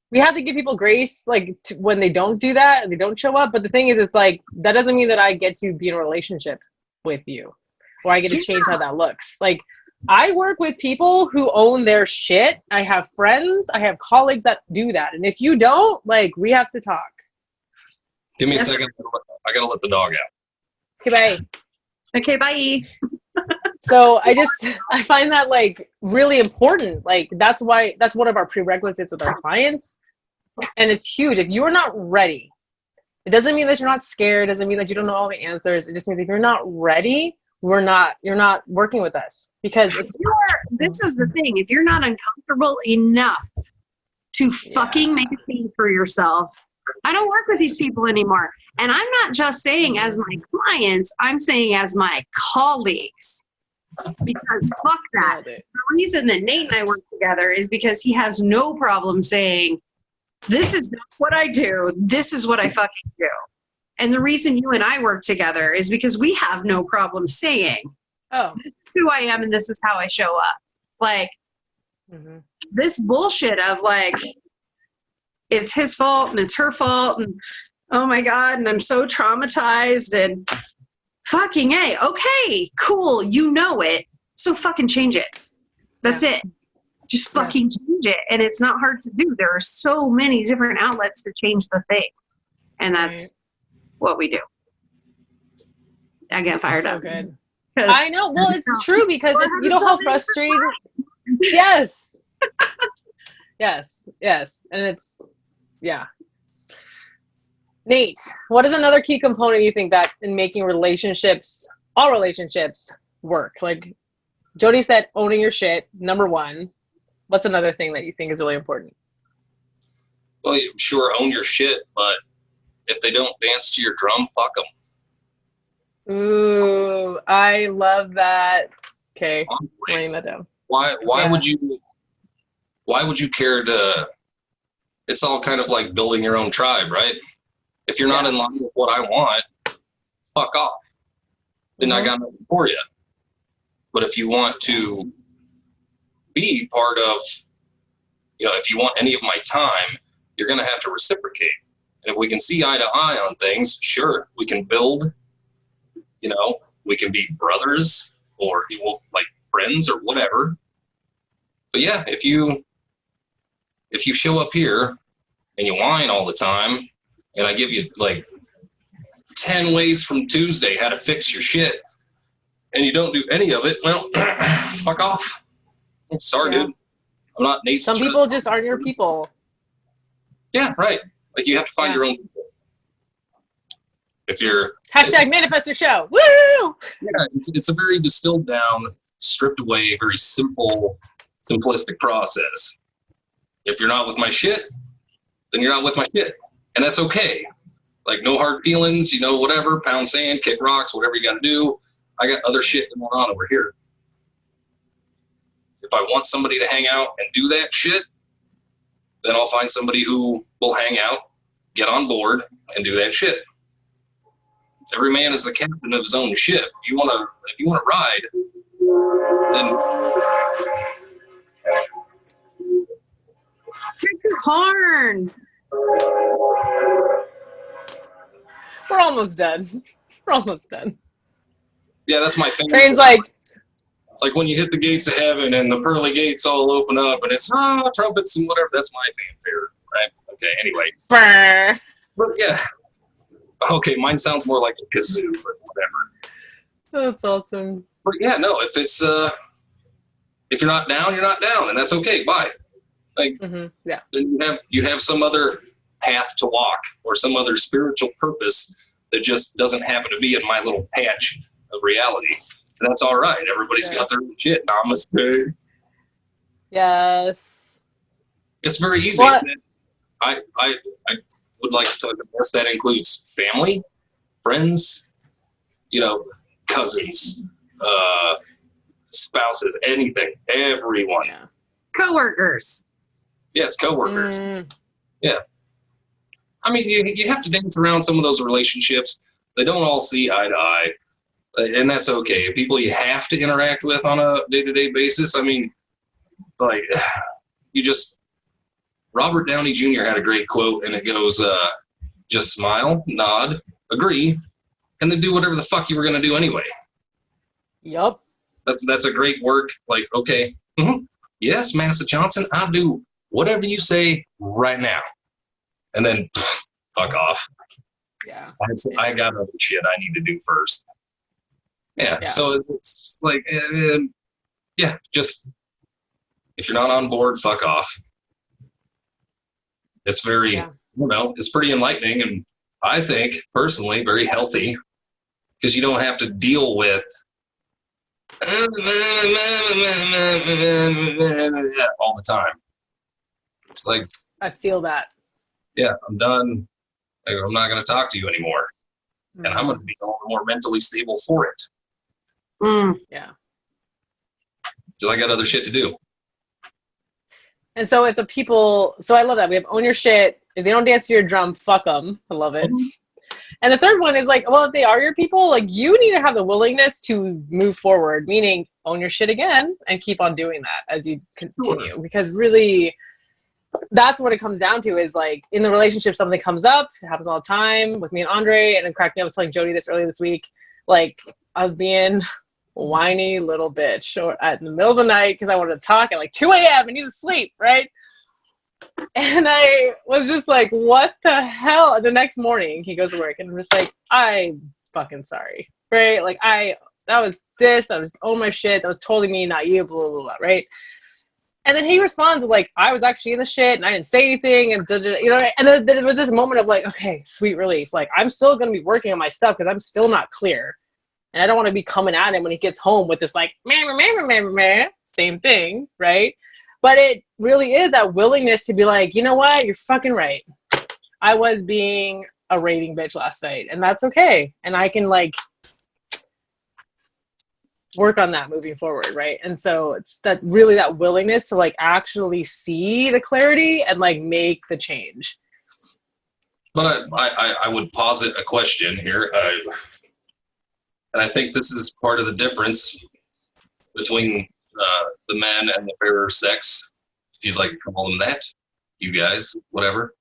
we have to give people grace like when they don't do that and they don't show up. But the thing is, it's like, that doesn't mean that I get to be in a relationship with you or I get to change how that looks. Like, I work with people who own their shit. I have friends, I have colleagues that do that. And if you don't, like, we have to talk. Give me a second. I gotta let the dog out. Okay, bye. Okay, bye. So I find that like really important. Like that's one of our prerequisites with our clients. And it's huge. If you're not ready, it doesn't mean that you're not scared. It doesn't mean that you don't know all the answers. It just means if you're not ready, you're not working with us because this is the thing. If you're not uncomfortable enough to fucking make a thing for yourself, I don't work with these people anymore. And I'm not just saying as my clients, I'm saying as my colleagues. Because fuck that. The reason that Nate and I work together is because he has no problem saying, this is not what I do. This is what I fucking do. And the reason you and I work together is because we have no problem saying, this is who I am and this is how I show up. Like, this bullshit of like, it's his fault and it's her fault and oh my God, and I'm so traumatized and fucking A. Okay, cool, you know it. So fucking change it. That's it. Just fucking change it. And it's not hard to do. There are so many different outlets to change the thing. And that's what we do. I get fired up. Good. I know. Well, it's true because you know how frustrating. Yes. Yes. And it's, Nate, what is another key component you think that in making all relationships work? Like Jodi said, owning your shit, number one. What's another thing that you think is really important? Well, sure, own your shit, but if they don't dance to your drum, fuck them. Ooh, I love that. Okay, writing that down. Why would you care to? It's all kind of like building your own tribe, right? If you're not in line with what I want, fuck off. Then I got nothing for you. But if you want to be part of, if you want any of my time, you're going to have to reciprocate. And if we can see eye to eye on things, sure, we can build, we can be brothers or like friends or whatever. But yeah, if you if you show up here and you whine all the time, and I give you like 10 ways from Tuesday how to fix your shit, and you don't do any of it, well, fuck off. I'm sorry, dude. I'm not Nate. Some people just aren't your people. Yeah, right. Like, you have to find your own people. If you're... Hashtag Manifestor Show. Woo! Yeah, it's a very distilled down, stripped away, very simple, simplistic process. If you're not with my shit, then you're not with my shit. And that's okay. Like, no hard feelings, you know, whatever, pound sand, kick rocks, whatever you got to do. I got other shit going on over here. If I want somebody to hang out and do that shit, then I'll find somebody who will hang out, get on board, and do that shit. Every man is the captain of his own ship. If you wanna ride, then Take your horn. We're almost done. We're almost done. yeah, that's my favorite. Train's like when you hit the gates of heaven and the pearly gates all open up and it's trumpets and whatever. That's my fanfare, right? Okay. Anyway, brr. but yeah. Okay, mine sounds more like a kazoo, but whatever. That's awesome. But yeah, no, if it's if you're not down, you're not down, and that's okay. Bye. Like, yeah. Then you have some other path to walk or some other spiritual purpose that just doesn't happen to be in my little patch of reality. And that's all right. Everybody's got their own shit. Namaste. Yes. It's very easy. What? I would like to tell you this. That includes family, friends, you know, cousins, spouses, anything, everyone. Yeah. Coworkers. Yes, coworkers. Yeah. I mean, you have to dance around some of those relationships. They don't all see eye to eye, and that's okay. People you have to interact with on a day-to-day basis. I mean, like, Robert Downey Jr. had a great quote, and it goes, just smile, nod, agree, and then do whatever the fuck you were going to do anyway. Yup. That's a great work. Like, okay, yes, Massa Johnson, I'll do whatever you say right now. And then, fuck off. Yeah. I got other shit I need to do first. Yeah. So it's like, yeah, just, if you're not on board, fuck off. It's very, it's pretty enlightening, and I think, personally, very healthy, because you don't have to deal with all the time. It's like, I feel that. Yeah, I'm done. I'm not going to talk to you anymore. And I'm going to be a little more mentally stable for it. Yeah. Because I got other shit to do. And so if the people, so I love that. We have own your shit. If they don't dance to your drum, fuck them. I love it. And the third one is like, well, if they are your people, like, you need to have the willingness to move forward, meaning own your shit again and keep on doing that as you continue. Sure. Because really, that's what it comes down to, is like, in the relationship, something comes up. It happens all the time with me and Andre, and it cracked me up. I was telling Jodi this earlier this week. Like, I was being whiny little bitch in the middle of the night because I wanted to talk at like 2 a.m. and need to sleep, right? And I was just like, what the hell? And the next morning he goes to work and I'm just like, I'm fucking sorry, right? Like, that was own my shit. That was totally me, not you, blah, blah, blah, right? And then he responds like, I was actually in the shit and I didn't say anything, and you know, and then there was this moment of like, okay, sweet relief. Like, I'm still going to be working on my stuff because I'm still not clear. And I don't want to be coming at him when he gets home with this like, same thing, right? But it really is that willingness to be like, you know what? You're fucking right. I was being a raving bitch last night, and that's okay. And I can like work on that moving forward, right? And so it's that willingness to like actually see the clarity and like make the change. But I would posit a question here. And I think this is part of the difference between the men and the fairer sex, if you'd like to call them that, you guys, whatever.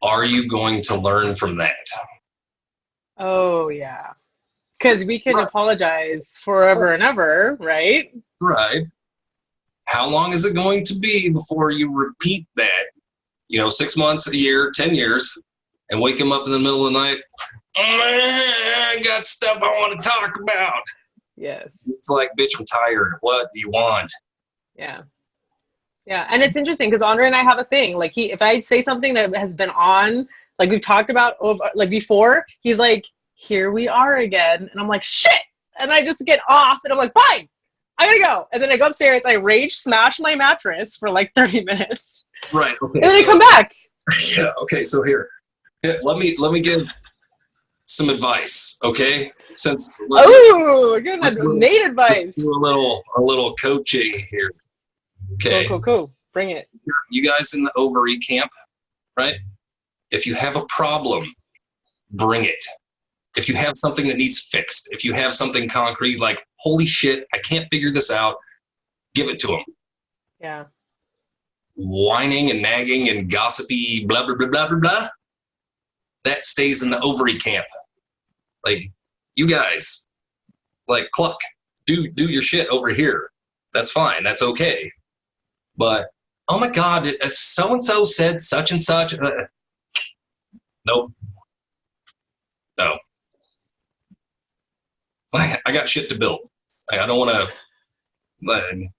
Are you going to learn from that? Oh, yeah. Because we can apologize forever and ever, right? Right. how long is it going to be before you repeat that? 6 months, a year, 10 years, and wake him up in the middle of the night. I got stuff I want to talk about. Yes. It's like, bitch, I'm tired. What do you want? Yeah. Yeah. And it's interesting because Andre and I have a thing. Like if I say something that has been on, like we've talked about like before, he's like, here we are again. And I'm like, shit. And I just get off and I'm like, fine, I gotta go. And then I go upstairs, I rage smash my mattress for like 30 minutes. Right. Okay. And then I come back. Yeah. Okay. So here, let me give some advice. Okay. Since good Nate advice. Do a little coaching here. Okay. Cool. Bring it. You guys in the ovary camp, right? If you have a problem, bring it. If you have something that needs fixed, if you have something concrete, like, holy shit, I can't figure this out, give it to them. Yeah. Whining and nagging and gossipy, blah, blah, blah, blah, blah, blah, that stays in the ovary camp. Like, you guys, like, cluck, do your shit over here. That's fine. That's okay. But, oh my God, so-and-so said such and such. Nope. No. I got shit to build. I don't want to.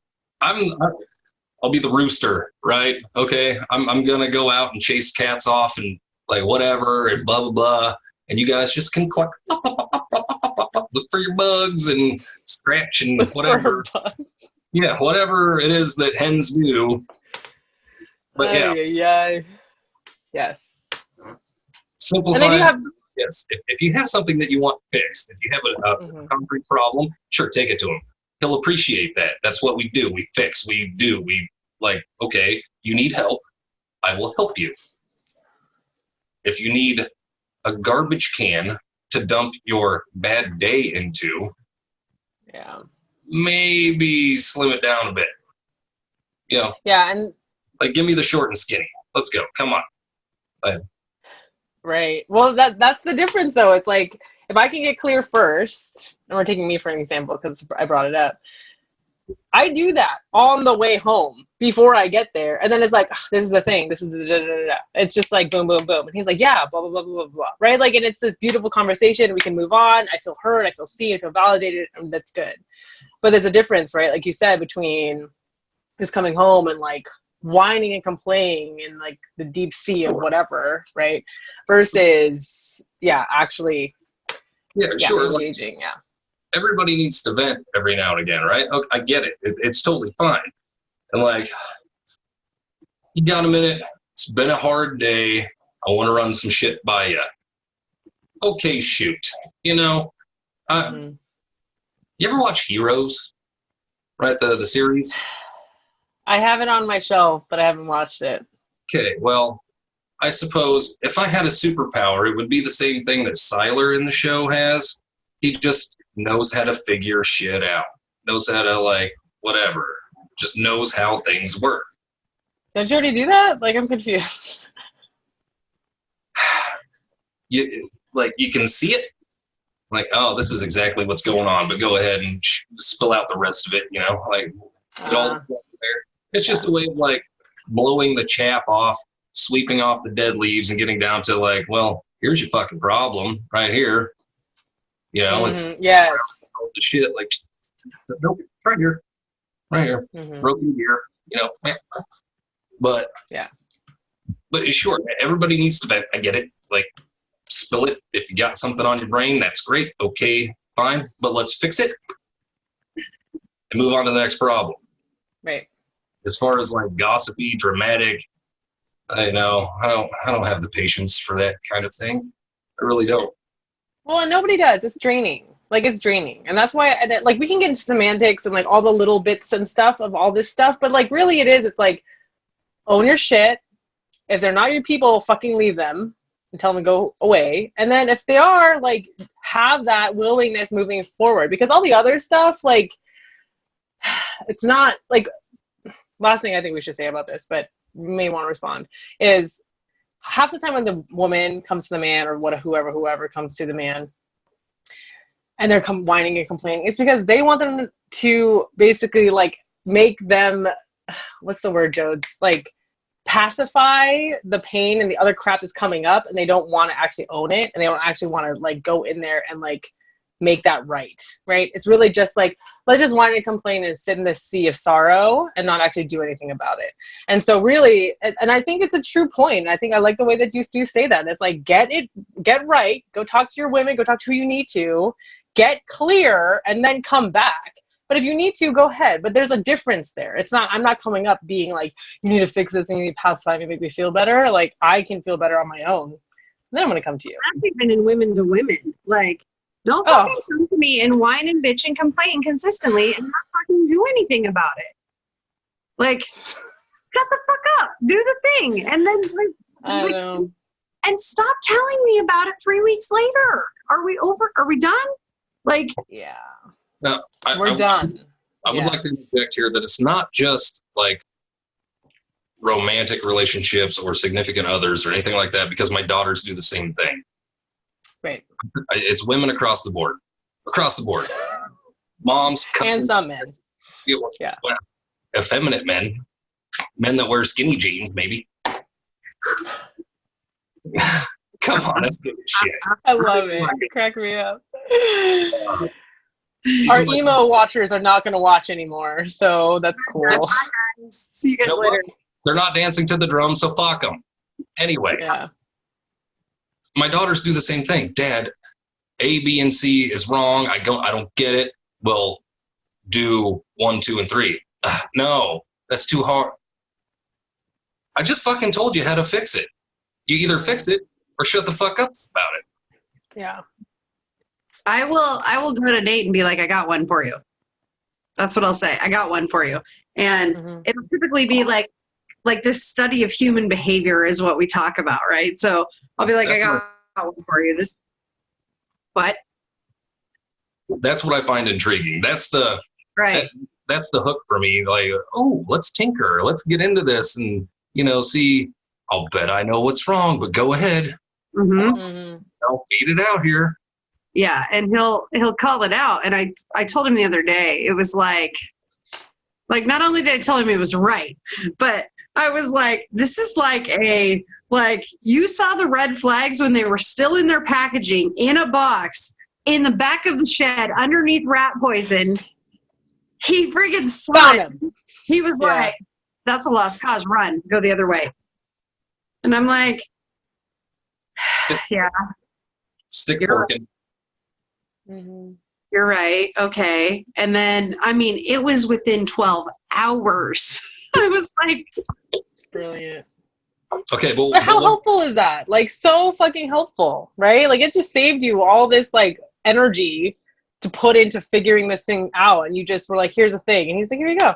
I'll be the rooster, right? Okay, I'm gonna go out and chase cats off and like whatever and blah blah blah. And you guys just can cluck, look for your bugs and scratch and whatever. Yeah, whatever it is that hens do. But yeah. Yes. Simplify. And then you have. Yes, if you have something that you want fixed, if you have a concrete problem, sure, take it to him. He'll appreciate that. That's what we do. We fix. We like, okay, you need help. I will help you. If you need a garbage can to dump your bad day into, yeah, maybe slim it down a bit. Yeah, and like, give me the short and skinny. Let's go. Come on. Right. Well, that's the difference, though. It's like, if I can get clear first, and we're taking me for an example because I brought it up, I do that on the way home before I get there. And then it's like, this is the thing. This is the da-da-da-da. It's just like boom, boom, boom. And he's like, yeah, blah, blah, blah, blah, blah. Right? Like, and it's this beautiful conversation. We can move on. I feel heard. I feel seen. I feel validated. And that's good. But there's a difference, right? Like you said, between just coming home and like whining and complaining in like the deep sea of whatever, right? Versus, actually, sure, engaging, everybody needs to vent every now and again, right? Okay, I get it. It's totally fine. And like, you got a minute? It's been a hard day. I want to run some shit by you. Okay, shoot. You ever watch Heroes? Right, the series? I have it on my shelf, but I haven't watched it. Okay, well, I suppose if I had a superpower, it would be the same thing that Siler in the show has. He just knows how to figure shit out. Knows how to, like, whatever. Just knows how things work. Don't you already do that? Like, I'm confused. You can see it. Like, oh, this is exactly what's going on, but go ahead and spill out the rest of it, like, it all there. It's just a way of, like, blowing the chaff off, sweeping off the dead leaves and getting down to, like, well, here's your fucking problem right here. It's yes. the shit, like, nope, right here. Broken gear, but sure, everybody needs to vent. I get it. Like, spill it. If you got something on your brain, that's great. Okay, fine, but let's fix it and move on to the next problem. Right. As far as like gossipy, dramatic, I don't have the patience for that kind of thing. I really don't. Well, and nobody does. It's draining. Like, it's draining. And that's why, like, we can get into semantics and, like, all the little bits and stuff of all this stuff. But, like, really it's like, own your shit. If they're not your people, fucking leave them and tell them to go away. And then if they are, like, have that willingness moving forward. Because all the other stuff, like, it's not, like, last thing I think we should say about this, but you may want to respond, is half the time when the woman comes to the man, or whoever comes to the man, and they're whining and complaining, it's because they want them to basically, like, make them what's the word, Jodes? Like pacify the pain and the other crap that's coming up, and they don't want to actually own it, and they don't actually want to like go in there and like make that right. It's really just like, let's just whine and complain and sit in this sea of sorrow and not actually do anything about it. And so really, and I think it's a true point. I think I like the way that you do say that. It's like, get right, go talk to your women, go talk to who you need to, get clear, and then come back. But if you need to, go ahead. But there's a difference there. It's not, I'm not coming up being like, you need to fix this and you need to pacify me, make me feel better. Like, I can feel better on my own. And then I'm going to come to you. That's even in women to women. Like, don't fucking come to me and whine and bitch and complain consistently and not fucking do anything about it. Like, shut the fuck up. Do the thing. And then, I know. And stop telling me about it 3 weeks later. Are we over? Are we done? Like, yeah. No, We're done. I would like to interject here that it's not just like romantic relationships or significant others or anything like that, because my daughters do the same thing. Right. It's women across the board. Moms, cousins, and some men. Yeah. Well, effeminate men that wear skinny jeans, maybe. Come on, that's good shit. I love it. Crack me up. Our emo watchers are not going to watch anymore, so that's cool. See you guys later. They're not dancing to the drum, so fuck them. Anyway, my daughters do the same thing. Dad, A, B, and C is wrong. I don't get it. Well, do 1, 2, and 3. No, that's too hard. I just fucking told you how to fix it. You either fix it or shut the fuck up about it. Yeah. I will go to Nate and be like, I got one for you. That's what I'll say. I got one for you. And it'll typically be like this study of human behavior is what we talk about, right? So I'll be like, I got one for you. What? That's what I find intriguing. That's the that's the hook for me. Like, oh, let's tinker. Let's get into this and, see, I'll bet I know what's wrong, but go ahead. I'll feed it out here. Yeah, and he'll call it out. And I told him the other day, it was like not only did I tell him it was right, but I was like, this is like you saw the red flags when they were still in their packaging in a box in the back of the shed underneath rat poison. He friggin' saw it. He was like, that's a lost cause. Run. Go the other way. And I'm like, Stick forking. You're right. Okay. And then, it was within 12 hours. I was like, brilliant. Okay. But how helpful is that? Like, so fucking helpful, right? Like, it just saved you all this, like, energy to put into figuring this thing out. And you just were like, here's the thing. And he's like, here you go.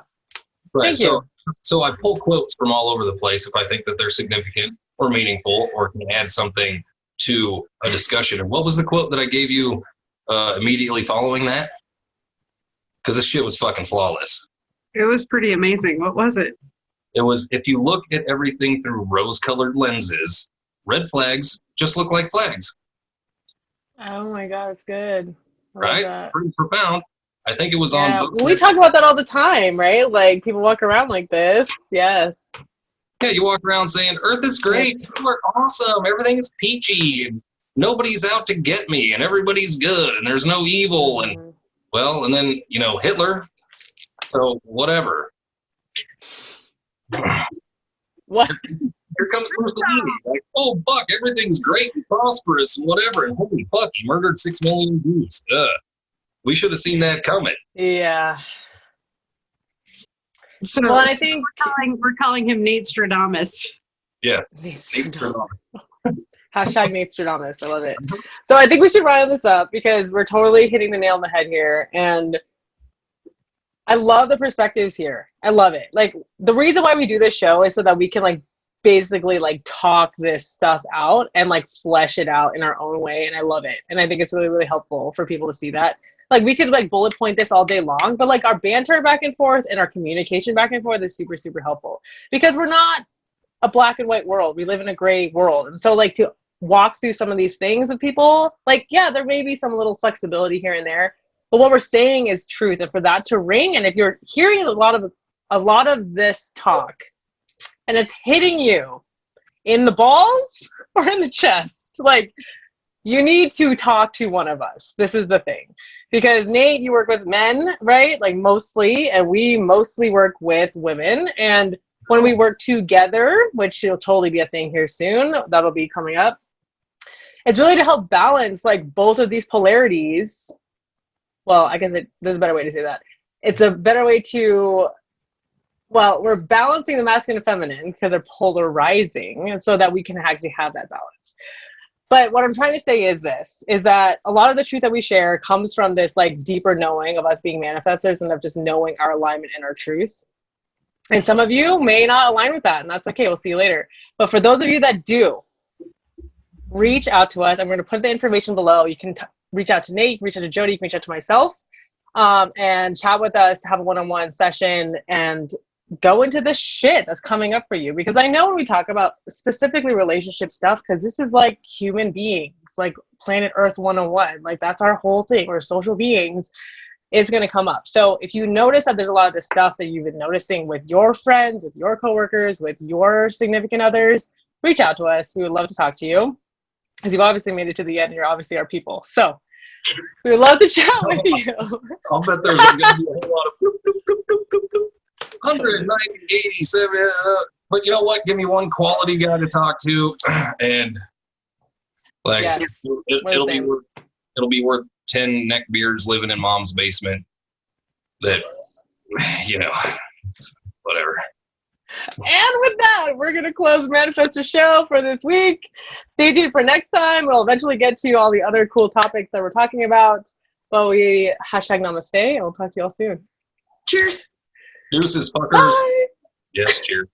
Right. Thank you. So I pull quotes from all over the place if I think that they're significant or meaningful or can add something to a discussion. And what was the quote that I gave you immediately following that? Because this shit was fucking flawless. It was pretty amazing. What was it? It was, if you look at everything through rose-colored lenses, red flags just look like flags. Oh my God, it's good. Right? It's pretty profound. I think it was on. We talk about that all the time, right? Like, people walk around like this. Yes. Yeah, you walk around saying, Earth is great. Yes. People are awesome. Everything's peachy. And nobody's out to get me. And everybody's good. And there's no evil. And, well, and then, Hitler. So, whatever. What? Here comes Mussolini. Like, oh, fuck, everything's great and prosperous and whatever. And holy fuck, he murdered 6 million Jews. We should have seen that coming. Yeah. So, I think we're calling him Nate Stradamus. Yeah. Hashtag Nate Stradamus. I love it. So I think we should round this up because we're totally hitting the nail on the head here. And I love the perspectives here. I love it. Like, the reason why we do this show is so that we can, like, basically, like, talk this stuff out and, like, flesh it out in our own way. And I love it. And I think it's really, really helpful for people to see that. Like, we could, like, bullet point this all day long, but, like, our banter back and forth and our communication back and forth is super, super helpful because we're not a black and white world. We live in a gray world. And so, like, to walk through some of these things with people, like, yeah, there may be some little flexibility here and there, but what we're saying is truth. And for that to ring, and if you're hearing a lot of a lot of this talk and it's hitting you in the balls or in the chest, like, you need to talk to one of us. This is the thing. Because Nate, you work with men, right? Like mostly, and we mostly work with women. And when we work together, which will totally be a thing here soon, that'll be coming up. It's really to help balance like both of these polarities. Well, I guess there's a better way to say that. It's a better way to, well, we're balancing the masculine and feminine because they're polarizing, and so that we can actually have that balance. But what I'm trying to say is this, is that a lot of the truth that we share comes from this like deeper knowing of us being manifestors and of just knowing our alignment and our truth. And some of you may not align with that, and that's okay. We'll see you later. But for those of you that do, reach out to us. I'm going to put the information below. You can reach out to Nate, you can reach out to Jodi, you can reach out to myself, and chat with us, have a one-on-one session, and go into this shit that's coming up for you. Because I know when we talk about specifically relationship stuff, because this is like human beings, like planet Earth 101, like that's our whole thing. We're social beings. It's going to come up. So if you notice that there's a lot of this stuff that you've been noticing with your friends, with your coworkers, with your significant others, reach out to us. We would love to talk to you, because you've obviously made it to the end. You're obviously our people. So we would love to chat with you. I'll bet there's going to be a whole lot of 190, 87. But you know what? Give me one quality guy to talk to, and like Yes, it'll be worth 10 neck beards living in mom's basement. That, you know, whatever. And with that, we're going to close Manifestor show for this week. Stay tuned for next time. We'll eventually get to all the other cool topics that we're talking about. But we #namaste, and we'll talk to you all soon. Cheers. Deuces, fuckers. Bye. Yes, cheers.